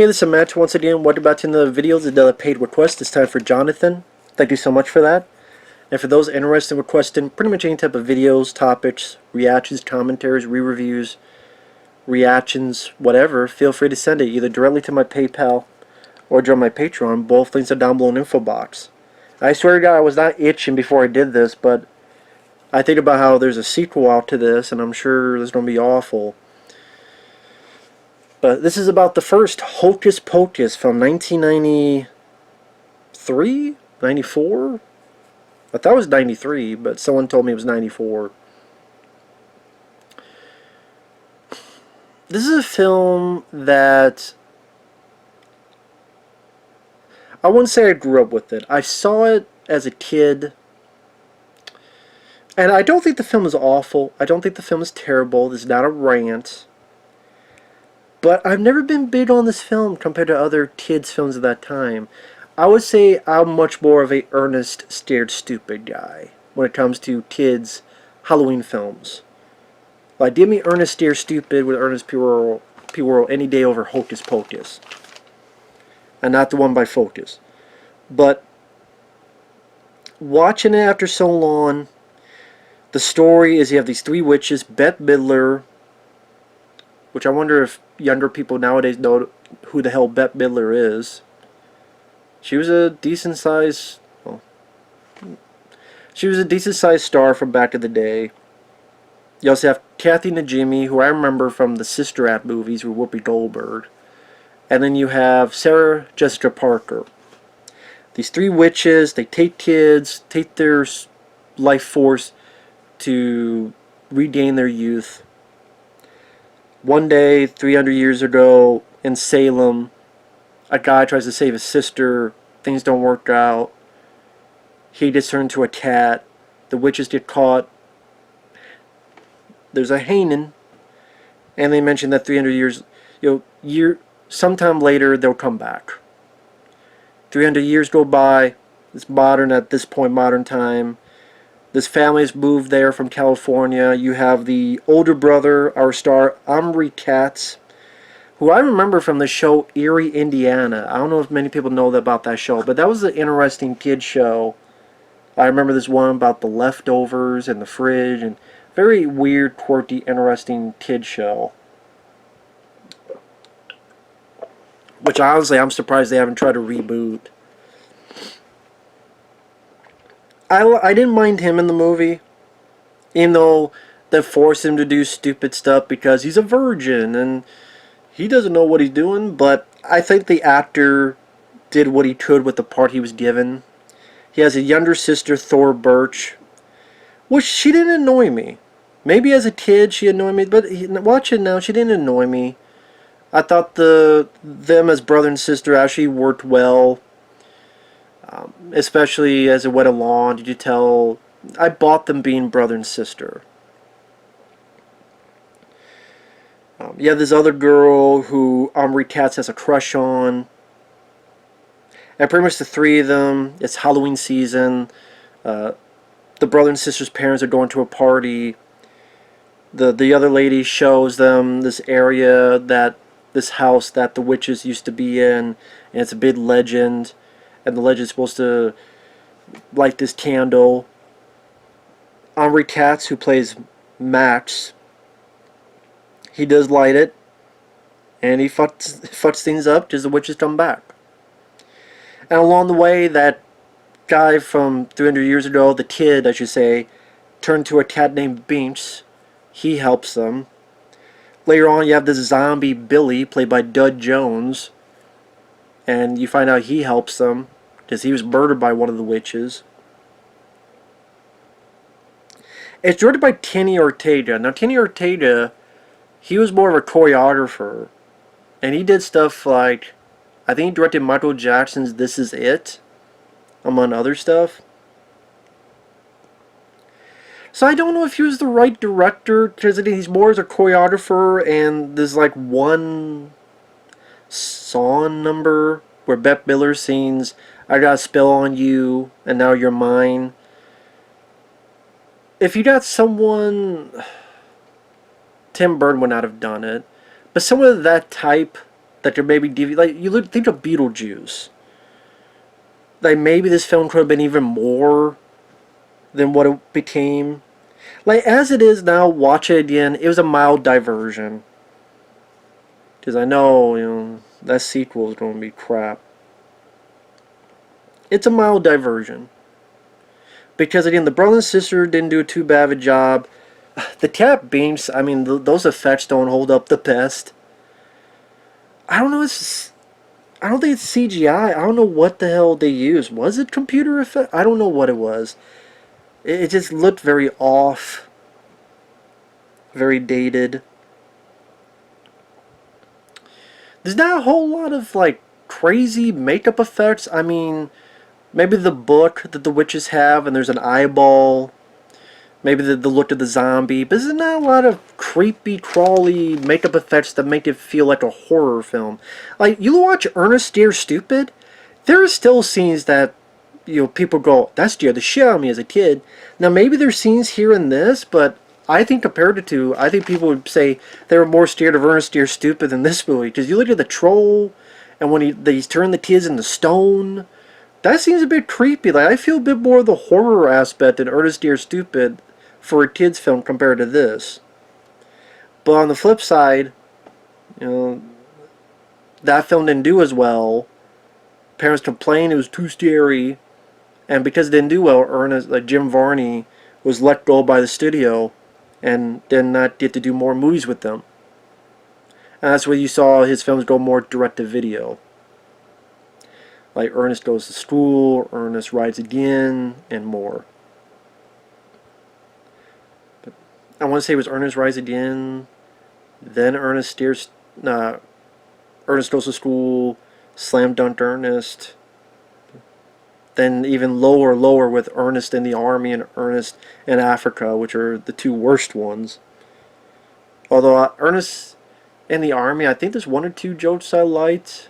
Hey, this is Matt once again. Welcome back to the videos. Another paid request. It's time for Jonathan. Thank you so much for that. And for those interested in requesting pretty much any type of videos, topics, reactions, commentaries, re-reviews, reactions, whatever, feel free to send it either directly to my PayPal or join my Patreon. Both links are down below in the info box. I swear to God, I was not itching before I did this, but I think about how there's a sequel out to this, and I'm sure it's going to be awful. But this is about the first Hocus Pocus from 1993? 94? I thought it was 93, but someone told me it was 94. This is a film that I wouldn't say I grew up with it. I saw it as a kid, and I don't think the film is awful. I don't think the film is terrible. This is not a rant. But I've never been big on this film compared to other kids' films of that time. I would say I'm much more of a earnest, scared, stupid guy when it comes to kids' Halloween films. Like, give me Ernest Scared Stupid with Ernest P. Worrell any day over Hocus Pocus. And not the one by Focus. But watching it after so long, the story is you have these three witches, Bette Midler, which I wonder if younger people nowadays know who the hell Bette Midler is. She was a decent sized, well, she was a decent sized star from back in the day. You also have Kathy Najimy, who I remember from the Sister Act movies with Whoopi Goldberg. And then you have Sarah Jessica Parker. These three witches, they take kids, take their life force to regain their youth. One day, 300 years ago, in Salem, a guy tries to save his sister. Things don't work out. He gets turned into a cat. The witches get caught. There's a hanging. And they mention that 300 years, sometime later, they'll come back. 300 years go by. It's modern at this point, modern time. This family has moved there from California. You have the older brother, our star, Omri Katz, who I remember from the show Erie, Indiana. I don't know if many people know about that show, but that was an interesting kid show. I remember this one about the leftovers and the fridge, and very weird, quirky, interesting kid show. Which honestly, I'm surprised they haven't tried to reboot. I didn't mind him in the movie, even though they forced him to do stupid stuff because he's a virgin and he doesn't know what he's doing, but I think the actor did what he could with the part he was given. He has a younger sister, Thor Birch, which she didn't annoy me. Maybe as a kid she annoyed me, but watching now, she didn't annoy me. I thought them as brother and sister actually worked well. Especially as it went along, did you tell? I bought them being brother and sister. You have this other girl who Omri Katz has a crush on. And pretty much the three of them, it's Halloween season. The brother and sister's parents are going to a party. The other lady shows them this area, this house that the witches used to be in. And it's a big legend. And the legend's supposed to light this candle. Omri Katz, who plays Max, he does light it, and he fucks things up because the witches come back. And along the way, that guy from 300 years ago, the kid, I should say, turned to a cat named Binks. He helps them. Later on, you have this zombie Billy, played by Dud Jones, and you find out he helps them because he was murdered by one of the witches. It's directed by Kenny Ortega. Now, Kenny Ortega, he was more of a choreographer, and he did stuff like, I think he directed Michael Jackson's This Is It, among other stuff. So I don't know if he was the right director, because he's more as a choreographer, and there's like one song number where Bette Midler sings, I got a spell on you, and now you're mine. If you got someone, Tim Burton would not have done it, but someone of that type that there may be like you look think of Beetlejuice. Like maybe this film could have been even more than what it became. Like as it is now, watch it again. It was a mild diversion because I know that sequel is going to be crap. It's a mild diversion because again the brother and sister didn't do too bad of a job. The tap beams, I mean, those effects don't hold up the best. I don't know. I don't think it's CGI. I don't know what the hell they used. Was it computer effect? I don't know what it was. It just looked very off, very dated. There's not a whole lot of like crazy makeup effects. I mean, maybe the book that the witches have, and there's an eyeball. Maybe the look of the zombie, but there's not a lot of creepy, crawly makeup effects that make it feel like a horror film. Like, you watch Ernest Dear Stupid, there are still scenes that, people go, that scared the shit out of me as a kid. Now, maybe there's scenes here in this, but I think compared to two, I think people would say they were more scared of Ernest Dear Stupid than this movie. Because you look at the troll, and when he's turned the kids into stone, that seems a bit creepy. Like, I feel a bit more of the horror aspect in Ernest Dear Stupid for a kid's film compared to this. But on the flip side, that film didn't do as well. Parents complained it was too scary, and because it didn't do well, Jim Varney was let go by the studio, and did not get to do more movies with them. And that's where you saw his films go more direct to video, like Ernest Goes to School, Ernest Rides Again, and more. I want to say it was Ernest Rise Again, then Ernest Goes to School, Slam Dunk Ernest, then even lower with Ernest in the Army and Ernest in Africa, which are the two worst ones. Although Ernest in the Army, I think there's one or two jokes I liked.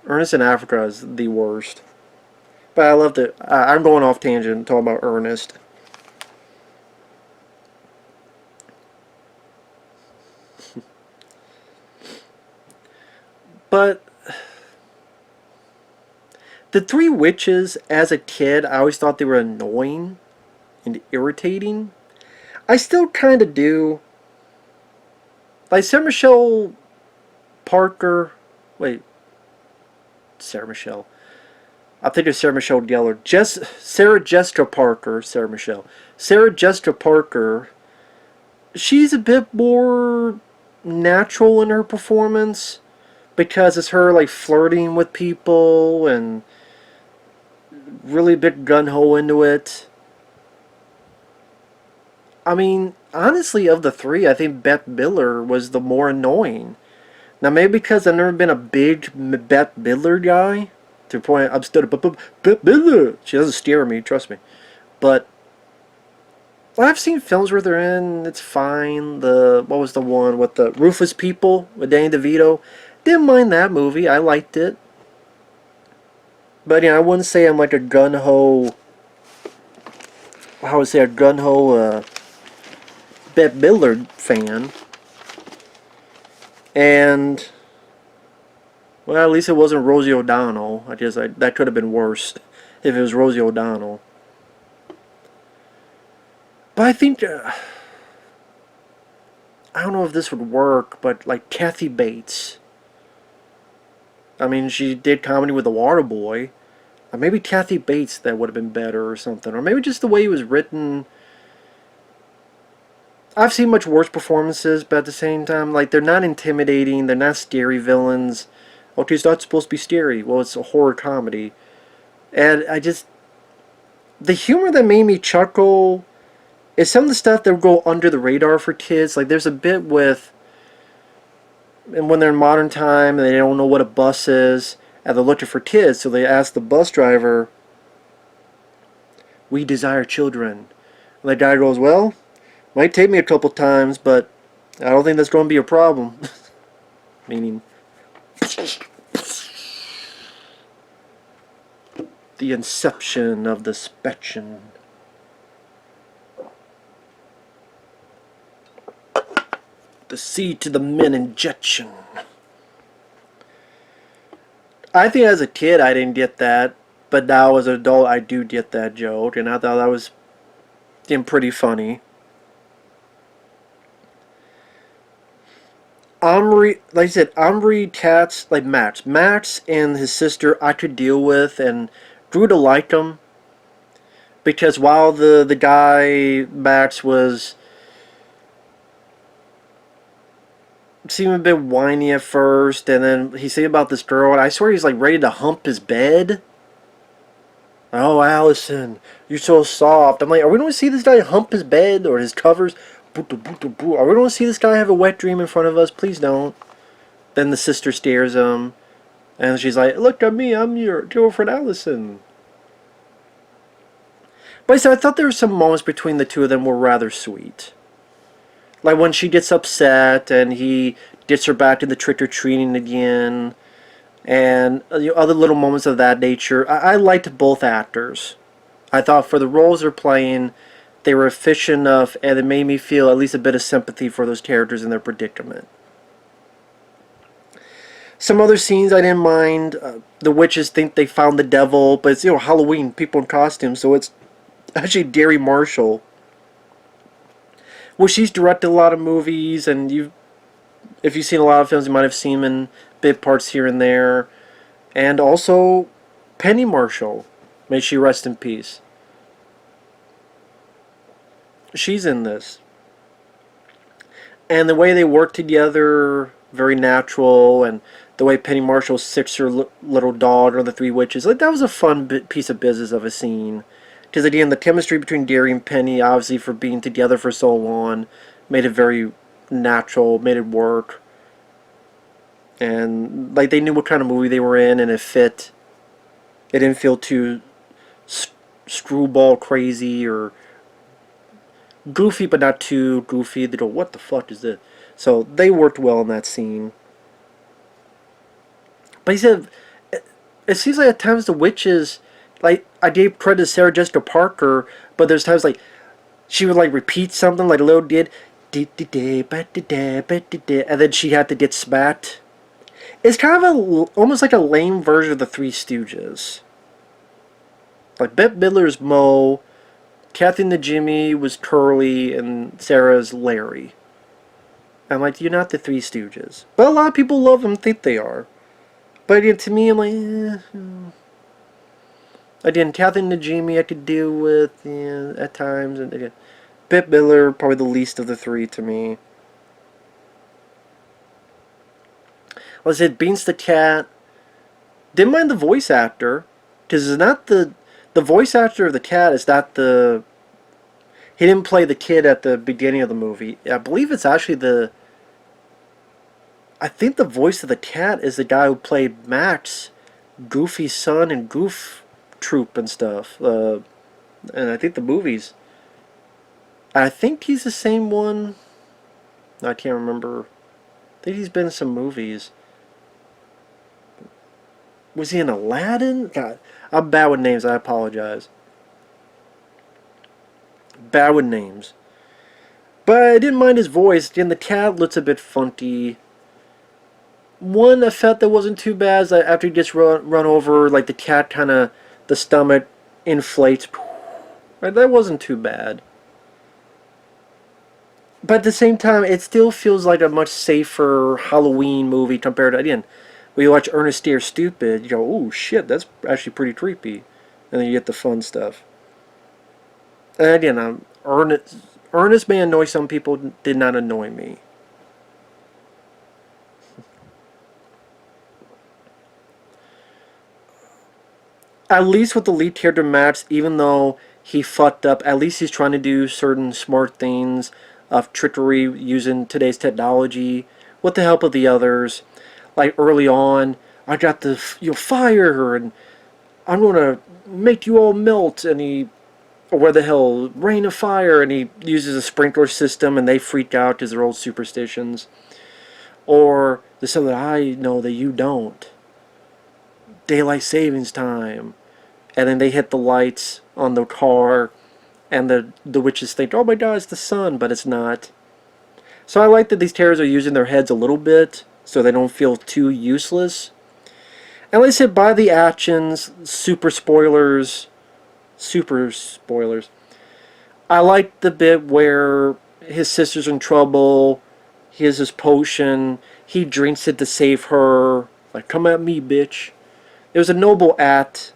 Ernest in Africa is the worst. But I loved it. I'm going off tangent talking about Ernest. But the Three Witches, as a kid, I always thought they were annoying and irritating. I still kind of do. Like Sarah Michelle Parker. Wait. Sarah Michelle. I think it's Sarah Michelle Gellar. Sarah Jessica Parker. Sarah Michelle. Sarah Jessica Parker. She's a bit more natural in her performance. Because it's her like flirting with people and really big gun-ho into it. I mean, honestly, of the three, I think Bette Midler was the more annoying. Now, maybe because I've never been a big Bette Midler guy. To the point, I'm still Bette Midler. She doesn't scare me, trust me. But I've seen films where they're in. It's fine. What was the one with the Ruthless People with Danny DeVito? Didn't mind that movie. I liked it. But yeah, I wouldn't say I'm like a gun-ho... I would say a gun-ho Bette Midler fan. And... well, at least it wasn't Rosie O'Donnell. That could have been worse if it was Rosie O'Donnell. But I think... I don't know if this would work, but like Kathy Bates... I mean, she did comedy with The Waterboy. Or maybe Kathy Bates that would have been better or something. Or maybe just the way he was written. I've seen much worse performances, but at the same time, like, they're not intimidating. They're not scary villains. Okay, it's not supposed to be scary. Well, it's a horror comedy. And the humor that made me chuckle is some of the stuff that would go under the radar for kids. Like, there's a bit with... and when they're in modern time and they don't know what a bus is and they're looking for kids, so they ask the bus driver, "We desire children." And the guy goes, "Well, might take me a couple times, but I don't think that's going to be a problem." Meaning the inception of the spection. The seed to the men injection. I think as a kid I didn't get that, but now as an adult I do get that joke, and I thought that was pretty funny. Omri, like I said, Omri Katz, like Max and his sister, I could deal with and grew to like them because while the guy Max was seemed a bit whiny at first, and then he said about this girl, and I swear he's like ready to hump his bed. Oh, Allison, you're so soft. I'm like, are we going to see this guy hump his bed or his covers? Are we going to see this guy have a wet dream in front of us? Please don't. Then the sister stares him, and she's like, look at me, I'm your girlfriend Allison. But I said, I thought there were some moments between the two of them were rather sweet. Like when she gets upset and he gets her back to the trick-or-treating again, and other little moments of that nature. I liked both actors. I thought for the roles they're playing, they were efficient enough, and it made me feel at least a bit of sympathy for those characters in their predicament. Some other scenes I didn't mind. The witches think they found the devil, but it's Halloween, people in costumes, so it's actually Gary Marshall. Well, she's directed a lot of movies, and if you've seen a lot of films, you might have seen him in bit parts here and there. And also, Penny Marshall. May she rest in peace. She's in this. And the way they work together, very natural, and the way Penny Marshall sicks her little daughter, the three witches, like that was a fun piece of business of a scene. Because again, the chemistry between Gary and Penny, obviously for being together for so long, made it very natural, made it work. And like they knew what kind of movie they were in, and it fit. It didn't feel too screwball crazy or goofy, but not too goofy. They go, what the fuck is this? So they worked well in that scene. But he said, it seems like at times the witches, like I gave credit to Sarah Jessica Parker, but there's times like she would like repeat something like a little did, and then she had to get smacked. It's kind of almost like a lame version of the Three Stooges. Like Bette Midler's Moe, Kathy Najimy was Curly, and Sarah's Larry. I'm like, you're not the Three Stooges. But a lot of people love them, think they are. But again, to me, I'm like, Again, Kathy Najimy I could deal with at times. And again, Bette Midler, probably the least of the three to me. Like I said, Beans the Cat. Didn't mind the voice actor. Because it's not the voice actor of the cat is not the... He didn't play the kid at the beginning of the movie. I believe it's actually I think the voice of the cat is the guy who played Max, Goofy's son, and Goof Troop and stuff. And I think the movies. I think he's the same one. I can't remember. I think he's been in some movies. Was he in Aladdin? God, I'm bad with names. I apologize. Bad with names. But I didn't mind his voice. Again, the cat looks a bit funky. One effect that wasn't too bad is that after he gets run over, like the cat kind of, the stomach inflates. Right, that wasn't too bad. But at the same time, it still feels like a much safer Halloween movie compared to, again, when you watch Ernest Stare Stupid, you go, oh shit, that's actually pretty creepy. And then you get the fun stuff. And again, Ernest may annoy some people, did not annoy me. At least with the lead character Max, even though he fucked up, at least he's trying to do certain smart things of trickery using today's technology with the help of the others. Like early on, I got the fire, and I'm gonna make you all melt, and or where the hell, rain of fire, and he uses a sprinkler system, and they freak out because they're old superstitions. Or there's something that I know that you don't. Daylight savings time, and then they hit the lights on the car, and the witches think, oh my god, it's the sun, but it's not. So I like that these terrors are using their heads a little bit, so they don't feel too useless. And like I said, by the actions, super spoilers. I like the bit where his sister's in trouble. He has his potion. He drinks it to save her. Like, come at me, bitch. It was a noble act.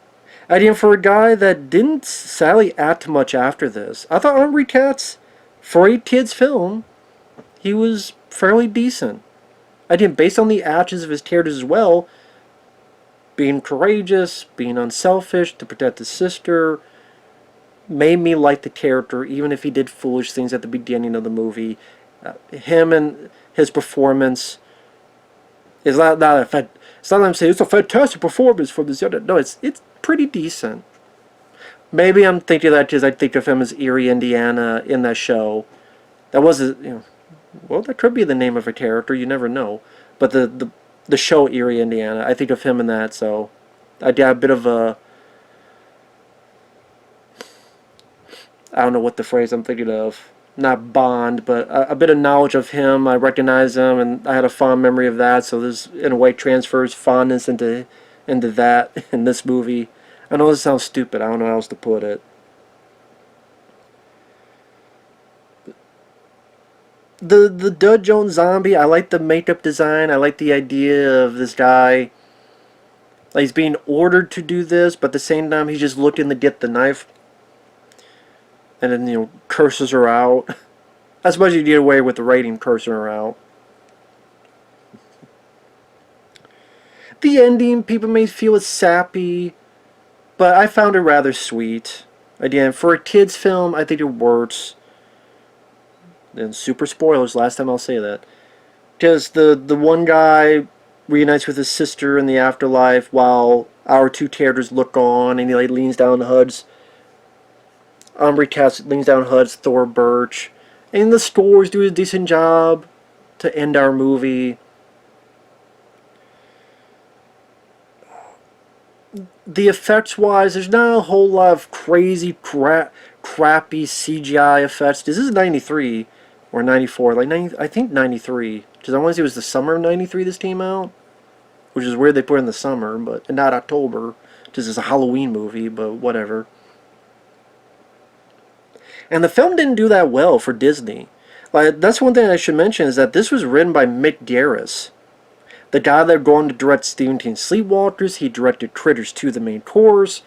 Idea for a guy that didn't sadly act much after this. I thought Omri Katz, for a kid's film, he was fairly decent. Again, based on the actions of his characters as well, being courageous, being unselfish to protect his sister, made me like the character, even if he did foolish things at the beginning of the movie. Him and his performance is not a it's not that I'm saying it's a fantastic performance from this other. No, it's pretty decent. Maybe I'm thinking that because I think of him as Erie, Indiana in that show. That was well, that could be the name of a character. You never know. But the show Erie, Indiana, I think of him in that. So I got a bit of a, I don't know what the phrase I'm thinking of. Not bond, but a bit of knowledge of him. I recognize him, and I had a fond memory of that. So there's, in a way, transfers fondness into that in this movie. I know this sounds stupid. I don't know how else to put it. The Dud Jones zombie, I like the makeup design. I like the idea of this guy. Like, he's being ordered to do this, but at the same time, he's just looking to get the knife. And then, curses her out. I suppose you get away with the rating cursing her out. The ending, people may feel it's sappy, but I found it rather sweet. Again, for a kid's film, I think it works. And super spoilers, last time I'll say that. Because the one guy reunites with his sister in the afterlife while our two characters look on, and he like leans down HUD's. Omri Katz leans down HUD's Thor Birch. And the scores do a decent job to end our movie. The effects wise, there's not a whole lot of crazy crappy CGI effects. This is 93 or 94, like 90, I think 93, because I want to say it was the summer of 93 this came out, which is weird they put in the summer, but not October, because it's a Halloween movie, but whatever. And the film didn't do that well for Disney. Like, that's one thing I should mention, is that this was written by Mick Garris. The guy that going to direct Stephen King's Sleepwalkers. He directed Critters 2, the main course.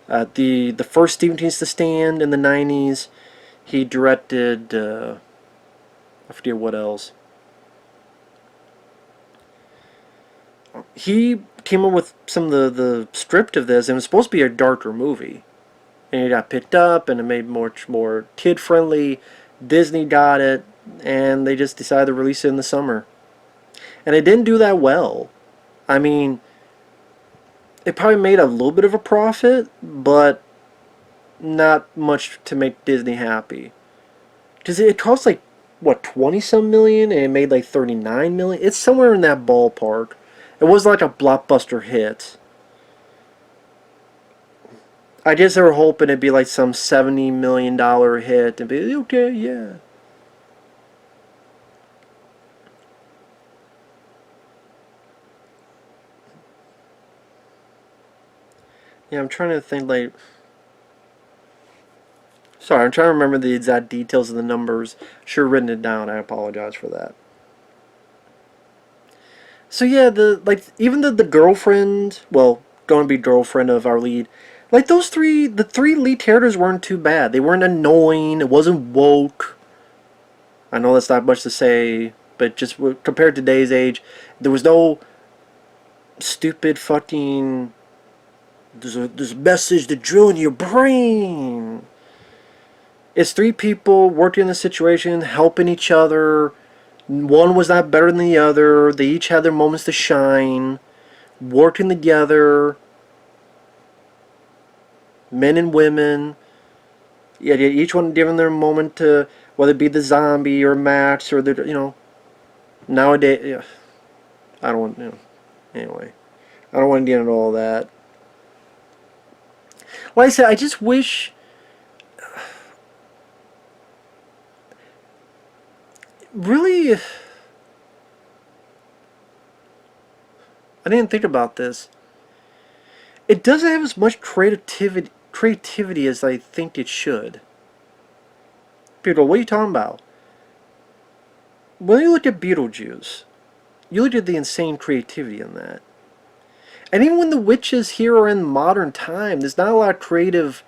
The first Stephen King's The Stand in the 90s. He directed, I forget what else. He came up with some of the script of this, and it was supposed to be a darker movie. And it got picked up, and it made much more kid-friendly. Disney got it, and they just decided to release it in the summer. And it didn't do that well. I mean, it probably made a little bit of a profit, but not much to make Disney happy. Because it cost like, what, 20-some million, and it made like 39 million? It's somewhere in that ballpark. It was like a blockbuster hit. I guess they were hoping it'd be like some $70 million hit, and be, okay, yeah. Yeah, I'm trying to think, like... Sorry, I'm trying to remember the exact details of the numbers. Should have written it down. I apologize for that. So yeah, even the girlfriend, well, going to be girlfriend of our lead, like the three lead characters weren't too bad. They weren't annoying. It wasn't woke. I know that's not much to say, but just compared to today's age, there was no stupid fucking... There's a message to drill in your brain. It's three people working in the situation, helping each other. One was not better than the other. They each had their moments to shine. Working together. Men and women. Yeah, each one given their moment to, whether it be the zombie or Max or the, nowadays, yeah. I don't want, anyway. I don't want to get into all that. Like I said, I just wish... Really... I didn't think about this. it doesn't have as much creativity as I think it should. People, what are you talking about? When you look at Beetlejuice, you look at the insane creativity in that. And even when the witches here are in modern time, there's not a lot of creative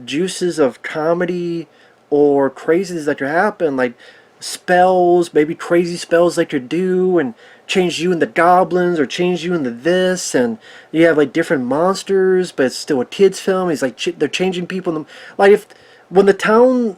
juices of comedy or craziness that could happen, like spells, maybe crazy spells they could do, and change you into goblins or change you into this, and you have like different monsters, but it's still a kids film. It's like they're changing people. Like if when the town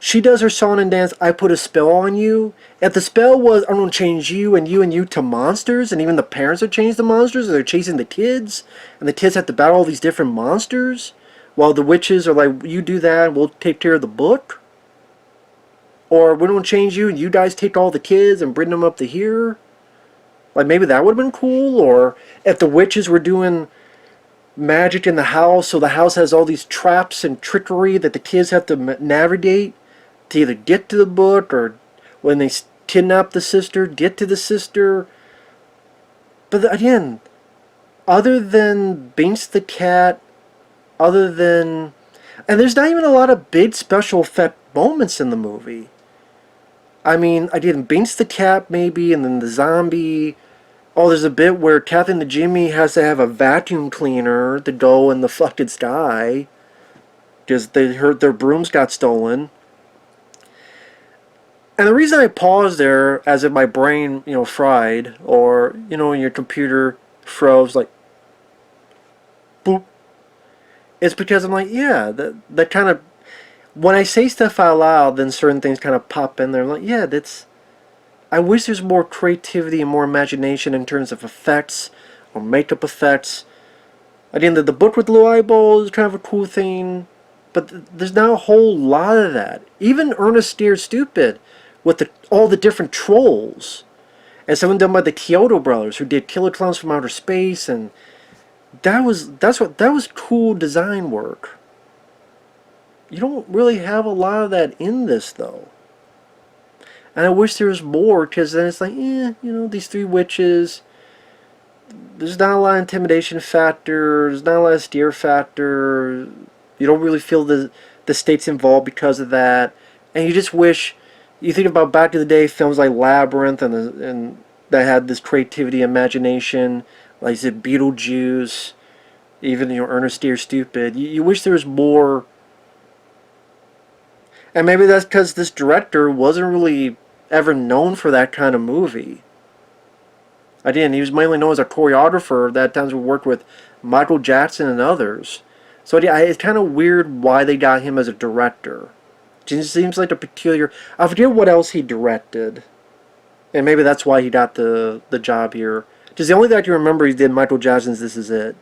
she does her song and dance, I put a spell on you. If the spell was, I'm going to change you and you to monsters, and even the parents are changed to monsters, or they're chasing the kids, and the kids have to battle all these different monsters, while the witches are like, you do that, and we'll take care of the book. Or we don't change you, and you guys take all the kids and bring them up to here. Like, maybe that would have been cool. Or if the witches were doing magic in the house, so the house has all these traps and trickery that the kids have to navigate to either get to the book, or when they kidnap the sister, get to the sister. But again, other than Binks the cat, other than... And there's not even a lot of big special effect moments in the movie. I mean, again, Binks the cat maybe, and then the zombie. Oh, there's a bit where Kathy Najimy has to have a vacuum cleaner to go in the fucking sky because they heard their brooms got stolen. And the reason I paused there, as if my brain, fried, or, when your computer froze, like, boop, is because I'm like, yeah, that kind of, when I say stuff out loud, then certain things kind of pop in there. I'm like, yeah, I wish there's more creativity and more imagination in terms of effects, or makeup effects. Again, the book with little eyeballs is kind of a cool thing, but there's not a whole lot of that. Even Ernest Steers Stupid, with all the different trolls, and some done by the Kyoto brothers, who did Killer Clowns from Outer Space, and that was cool design work. You don't really have a lot of that in this, though. And I wish there was more, because then it's like, these three witches, there's not a lot of intimidation factor, there's not a lot of steer factor, you don't really feel the state's involved because of that, and you just wish... You think about back in the day, films like Labyrinth, and that had this creativity, imagination, like I said, Beetlejuice, even Ernest Steers Stupid. You wish there was more, and maybe that's because this director wasn't really ever known for that kind of movie. Again, he was mainly known as a choreographer that times would work with Michael Jackson and others. So it's kind of weird why they got him as a director. It seems like a peculiar... I forget what else he directed. And maybe that's why he got the job here. Just the only thing I can remember he did Michael Jackson's This Is It.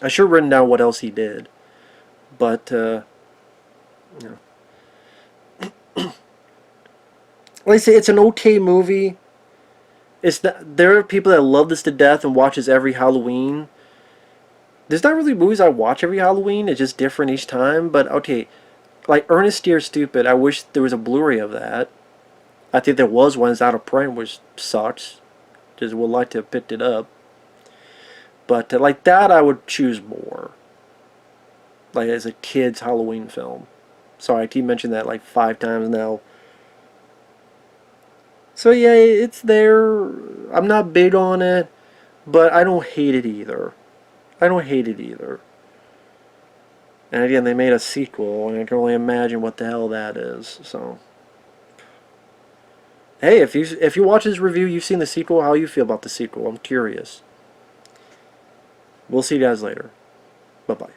I should have written down what else he did. But, like I say, it's an okay movie. There are people that love this to death and watches every Halloween. There's not really movies I watch every Halloween. It's just different each time. But, okay, like Ernest Steers Stupid, I wish there was a Blu-ray of that. I think there was one. It's out of print, which sucks. Just would like to have picked it up. But, like that, I would choose more. Like, as a kid's Halloween film. Sorry, I keep mentioning that like 5 times now. So, yeah, it's there. I'm not big on it. But I don't hate it either. And again, they made a sequel, and I can only imagine what the hell that is. So, hey, if you watch this review, you've seen the sequel. How you feel about the sequel? I'm curious. We'll see you guys later. Bye bye.